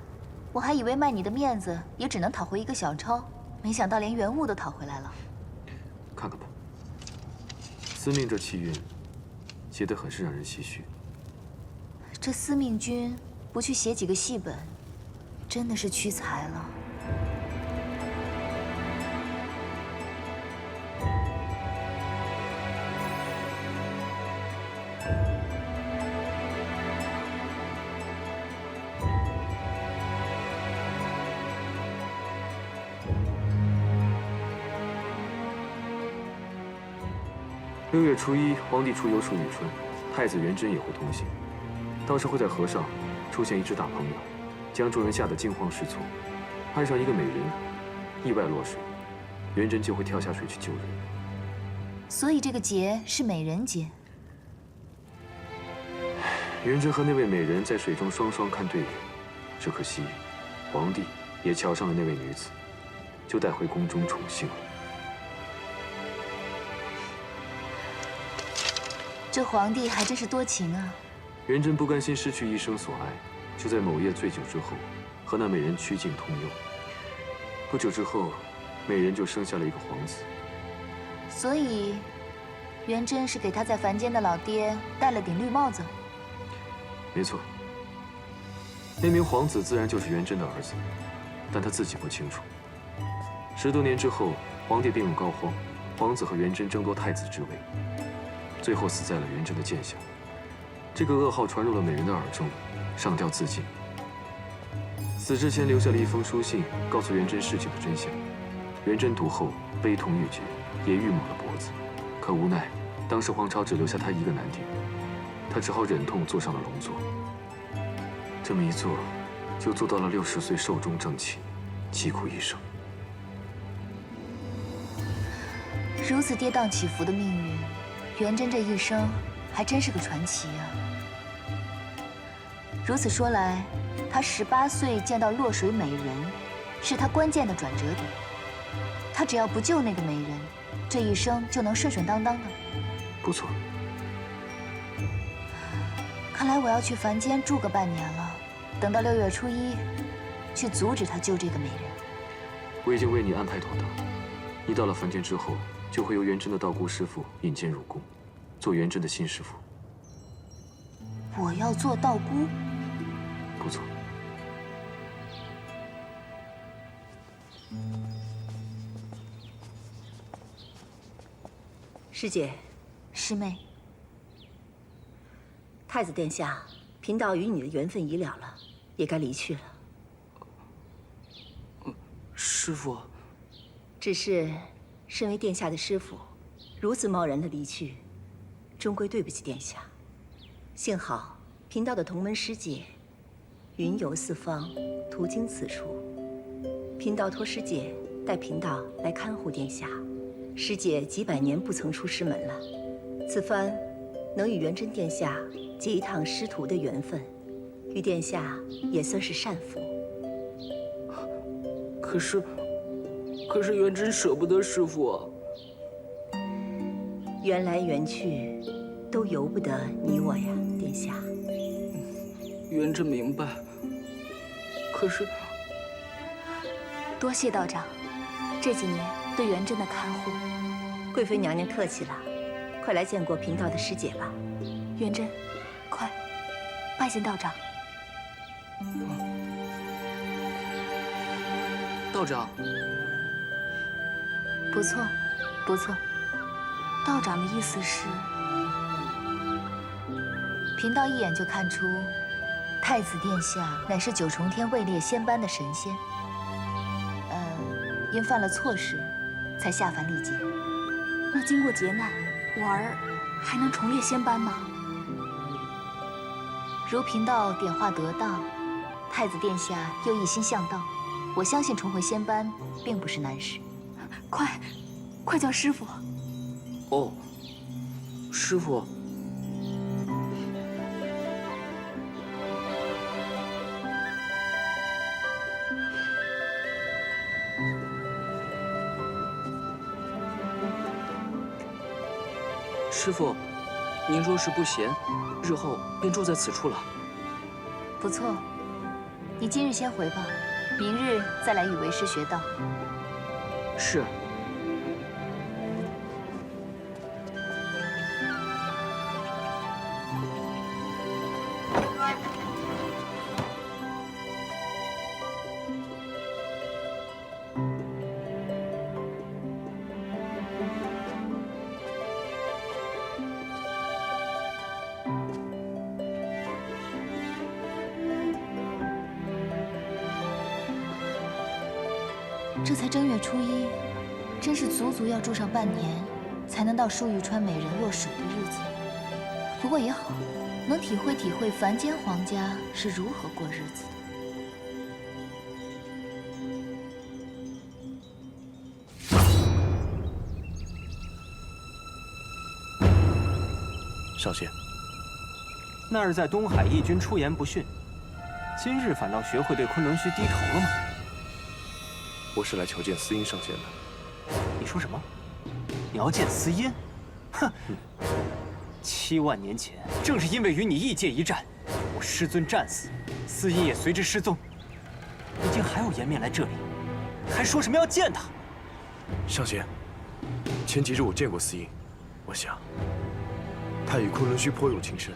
我还以为卖你的面子也只能讨回一个小钞，没想到连原物都讨回来了。看看吧，司命这气韵，写得很是让人唏嘘。这司命君不去写几个戏本，真的是屈才了。6月初1，皇帝出游处女春，太子元贞也会同行。到时会在河上出现一只大鹏鸟，将众人吓得惊慌失措。岸上一个美人意外落水，元贞就会跳下水去救人。所以这个劫是美人劫。元贞和那位美人在水中双双看对眼，只可惜皇帝也瞧上了那位女子，就带回宫中宠幸了。这皇帝还真是多情啊！元贞不甘心失去一生所爱，就在某夜醉酒之后，和那美人曲径通幽。不久之后，美人就生下了一个皇子。所以，元贞是给他在凡间的老爹戴了顶绿帽子。没错，那名皇子自然就是元贞的儿子，但他自己不清楚。10多年之后，皇帝病入膏肓，皇子和元贞争夺太子之位。最后死在了元贞的剑下，这个噩耗传入了美人的耳中，上吊自尽。死之前留下了一封书信，告诉元贞事情的真相。元贞读后悲痛欲绝，也郁抹了脖子。可无奈，当时皇朝只留下他一个男丁，他只好忍痛坐上了龙座。这么一坐，就坐到了60岁寿终正寝，疾苦一生。如此跌宕起伏的命运。元贞这一生还真是个传奇啊！如此说来，他18岁见到落水美人，是他关键的转折点。他只要不救那个美人，这一生就能顺顺当当的。不错。看来我要去凡间住个半年了，等到6月初1，去阻止他救这个美人。我已经为你安排妥当，你到了凡间之后，就会由元贞的道姑师傅引荐入宫，做元贞的新师傅。我要做道姑？不错。师姐，师妹，太子殿下，贫道与你的缘分已了了，也该离去了。师父，只是身为殿下的师父，如此贸然的离去，终归对不起殿下。幸好贫道的同门师姐，云游四方，途经此处，贫道托师姐带贫道来看护殿下。师姐几百年不曾出师门了，此番能与元贞殿下结一趟师徒的缘分，与殿下也算是善福。可是元贞舍不得师父啊。缘来缘去，都由不得你我呀，殿下。元贞明白，可是……多谢道长，这几年对元贞的看护。贵妃娘娘客气了，快来见过贫道的师姐吧。元贞，快拜见道长。道长，不错，不错。道长的意思是，贫道一眼就看出，太子殿下乃是9重天位列仙班的神仙。因犯了错事，才下凡历劫。那经过劫难，我儿还能重列仙班吗？如贫道点化得当，太子殿下又一心向道，我相信重回仙班并不是难事。快叫师傅！哦，师傅。师傅，您若是不嫌，日后便住在此处了。不错，你今日先回吧，明日再来与为师学道。是。这才正月初一，真是足足要住上半年，才能到舒玉川美人落水的日子。不过也好，能体会体会凡间皇家是如何过日子的。少仙，那日在东海义军出言不逊，今日反倒学会对昆仑虚低头了吗？我是来求见司音上仙的。你说什么？你要见司音？哼！7万年前，正是因为与你异界一战，我师尊战死，司音也随之失踪。如今还有颜面来这里，还说什么要见他？上仙，前几日我见过司音，我想他与昆仑虚颇有情深。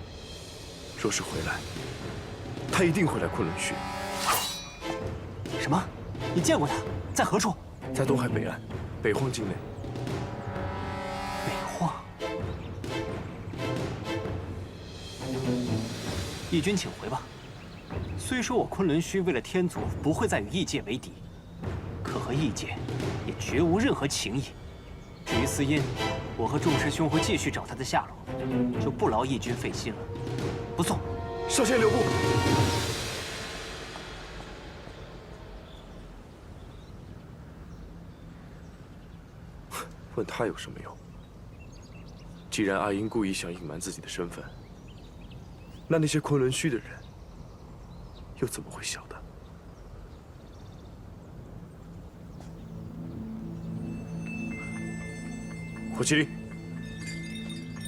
若是回来，他一定会来昆仑虚。什么？你见过他？在何处？在东海北岸，北荒境内。北荒。义军，请回吧。虽说我昆仑虚为了天族不会再与异界为敌，可和异界也绝无任何情谊。至于司音，我和众师兄会继续找他的下落，就不劳义军费心了。不送。少仙留步。问他有什么用？既然阿英故意想隐瞒自己的身份，那些昆仑虚的人又怎么会晓得？火麒麟，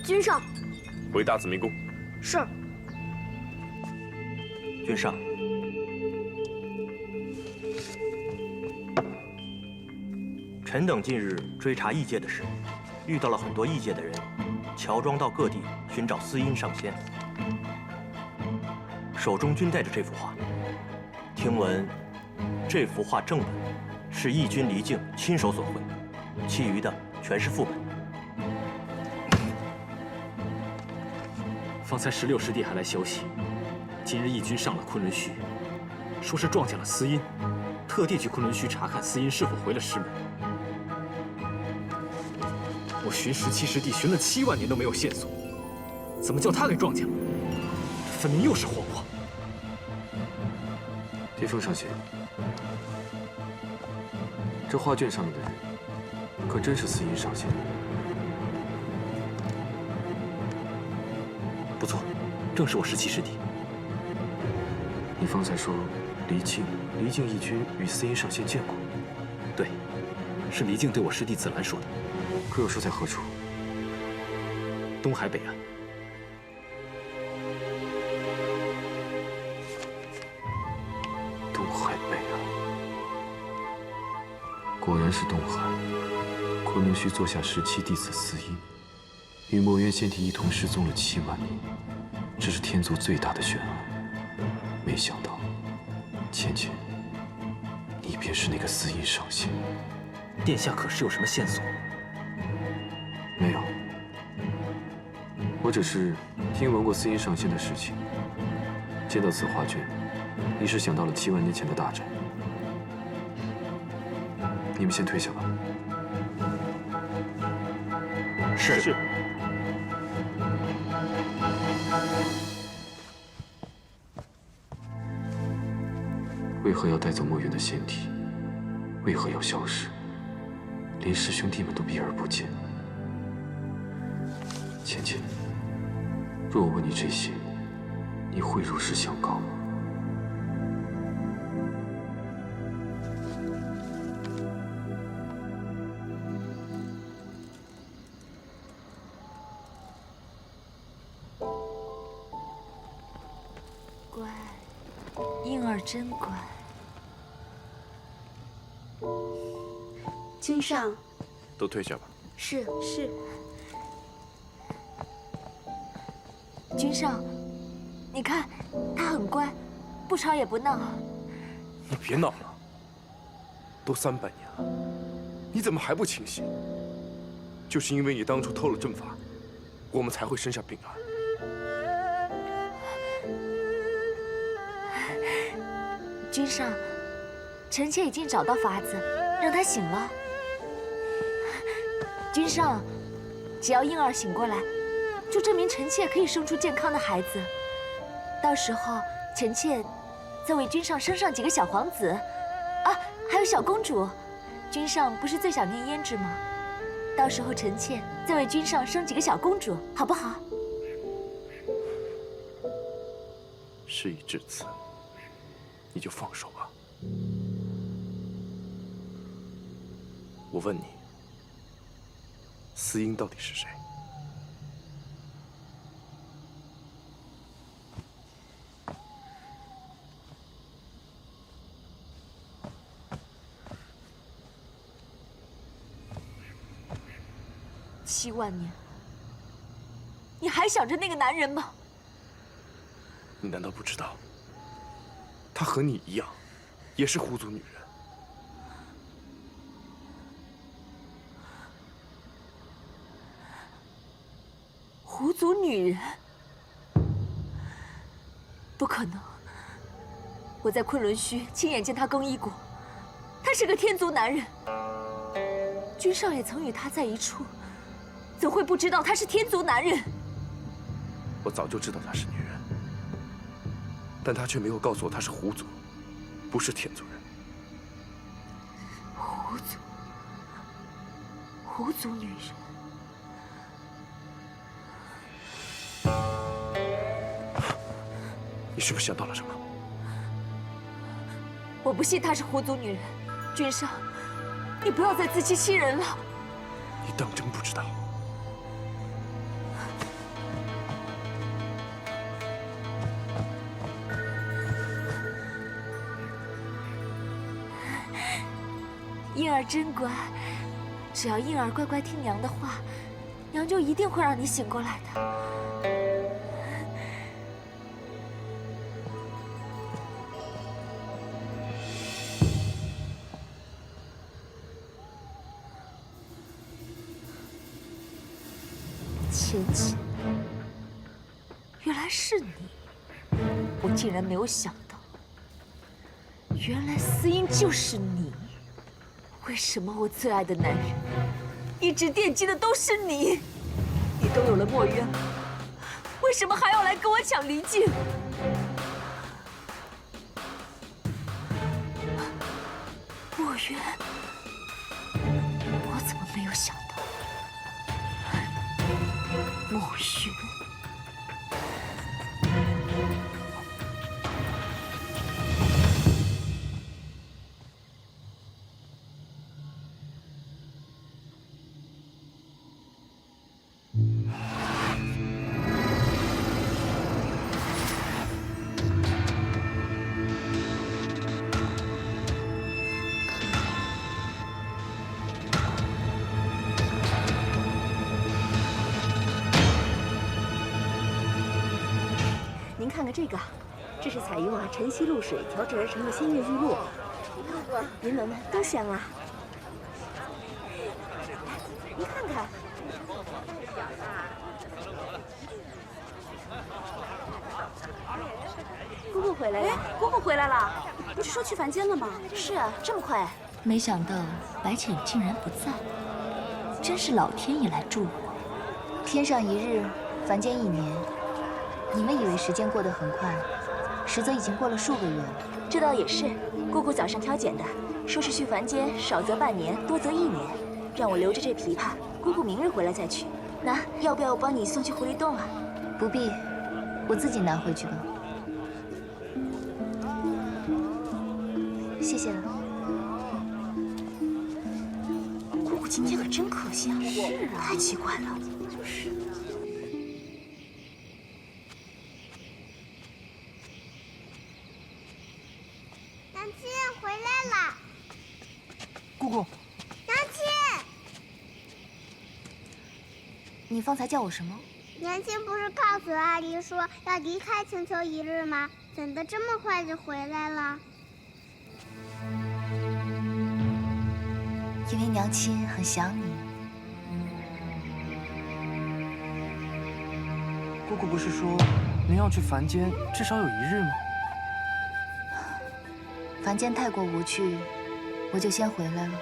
君上，回大紫明宫。是。君上。臣等近日追查异界的事，遇到了很多异界的人，乔装到各地寻找司音上仙。手中均带着这幅画，听闻这幅画正本是义军离境亲手所绘，其余的全是副本。方才16师弟还来消息，今日义军上了昆仑虚，说是撞见了司音，特地去昆仑虚查看司音是否回了师门。我寻17师弟寻了7万年都没有线索，怎么叫他给撞见了？这分明又是祸国。巅峰上仙，这画卷上面的人，可真是司音上仙？不错，正是我17师弟。你方才说离境义军与司音上仙见过？对，是离境对我师弟紫兰说的。可有说在何处？东海北岸。东海北岸，果然是东海。昆仑虚座下17弟子司音，与墨渊仙帝一同失踪了7万年，这是天族最大的悬案。没想到，芊芊，你便是那个司音上仙。殿下可是有什么线索？没有，我只是听闻过司音上仙的事情。见到此画卷，一时想到了7万年前的大战。你们先退下吧。是。为何要带走墨渊的仙体？为何要消失？连师兄弟们都避而不见。芊芊，若我问你这些，你会如实相告吗？乖，婴儿真乖。君上，都退下吧。是。君上，你看，他很乖，不吵也不闹。你别闹了，都300年了，你怎么还不清醒？就是因为你当初偷了阵法，我们才会生下病案。君上，臣妾已经找到法子，让他醒了。君上，只要婴儿醒过来，就证明臣妾可以生出健康的孩子。到时候，臣妾再为君上生上几个小皇子，啊，还有小公主。君上不是最想念胭脂吗？到时候臣妾再为君上生几个小公主，好不好？事已至此，你就放手吧。我问你，司音到底是谁？7万年，你还想着那个男人吗？你难道不知道，她和你一样，也是狐族女人？狐族女人？不可能！我在昆仑虚亲眼见她更衣过，他是个天族男人。君上也曾与他在一处，怎会不知道他是天族男人？我早就知道她是女人，但她却没有告诉我她是狐族，不是天族人。狐族女人。你是不是想到了什么？我不信她是狐族女人，君上，你不要再自欺欺人了。你当真不知道？婴儿真乖，只要婴儿乖乖听娘的话，娘就一定会让你醒过来的。芊芊，原来是你，我竟然没有想到，原来司音就是你。为什么我最爱的男人，一直惦记的都是你？你都有了墨渊了，为什么还要来跟我抢离境？墨渊，我怎么没有想到？墨渊。您看看这个，这是采用晨曦露水调制而成的鲜艳玉露，您闻闻多香啊！您看看，姑姑回来了，姑姑回来了，不是说去凡间了吗？是啊，这么快？没想到白浅竟然不在，真是老天爷来助我。天上一日，凡间1年。你们以为时间过得很快，实则已经过了数个月了。这倒也是，姑姑早上挑拣的，说是去凡间少则半年，多则1年，让我留着这琵琶，姑姑明日回来再取。那要不要我帮你送去狐狸洞啊？不必，我自己拿回去吧。谢谢了。姑姑今天可真可惜啊！是啊，太奇怪了。就是。回来了。姑姑，娘亲，你方才叫我什么？娘亲不是告诉阿离说要离开青丘一日吗？怎的这么快就回来了？因为娘亲很想你。姑姑不是说您要去凡间至少有1日吗？凡间太过无趣，我就先回来了。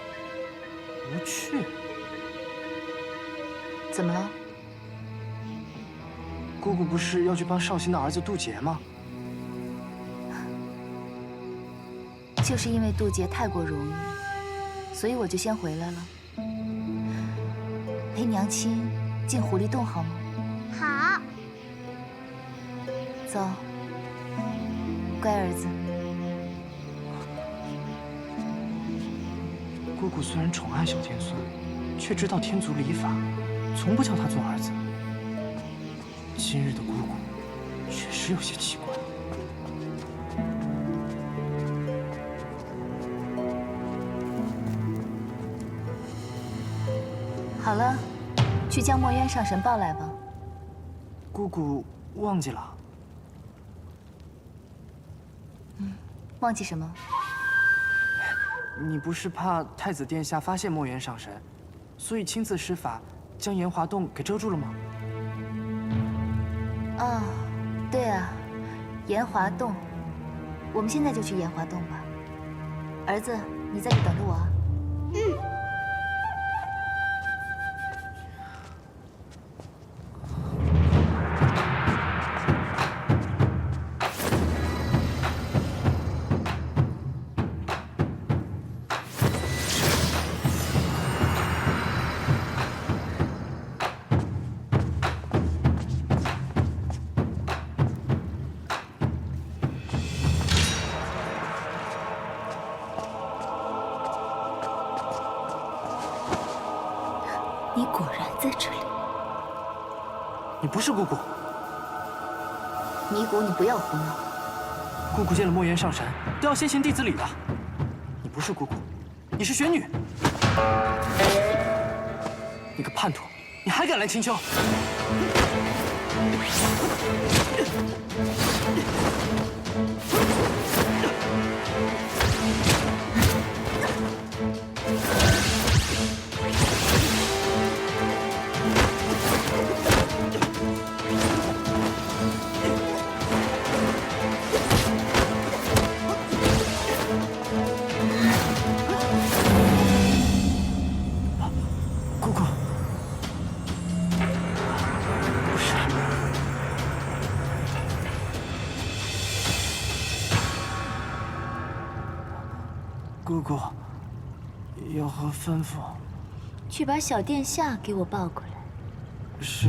无趣？怎么了？姑姑不是要去帮绍兴的儿子渡劫吗？就是因为渡劫太过容易，所以我就先回来了。陪娘亲进狐狸洞好吗？好。走，乖儿子。姑姑虽然宠爱小天孙，却知道天族礼法，从不叫他做儿子。今日的姑姑确实有些奇怪。好了，去将墨渊上神抱来吧。姑姑忘记了。忘记什么？你不是怕太子殿下发现墨渊上神，所以亲自施法将炎华洞给遮住了吗？哦，对啊，炎华洞。我们现在就去炎华洞吧。儿子，你在这等着我啊。你果然在这里。你不是姑姑。尼古，你不要胡闹。姑姑见了墨渊上神，都要先行弟子礼的。你不是姑姑，你是玄女。你个叛徒，你还敢来青丘？姑姑有何吩咐？去把小殿下给我抱过来。是。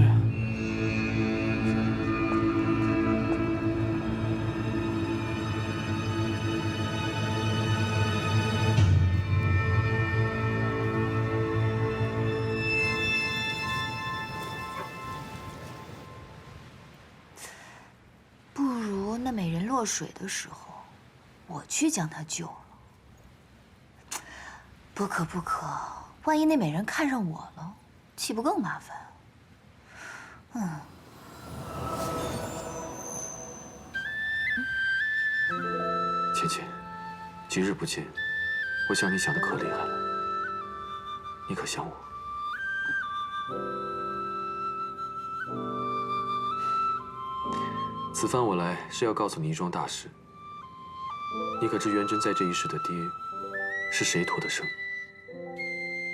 不如那美人落水的时候，我去将她救了。不可不可，万一那美人看上我了，岂不更麻烦？芊芊，几日不见，我想你想的可厉害了。你可想我？此番我来是要告诉你一桩大事。你可知元贞在这一世的爹是谁托的生？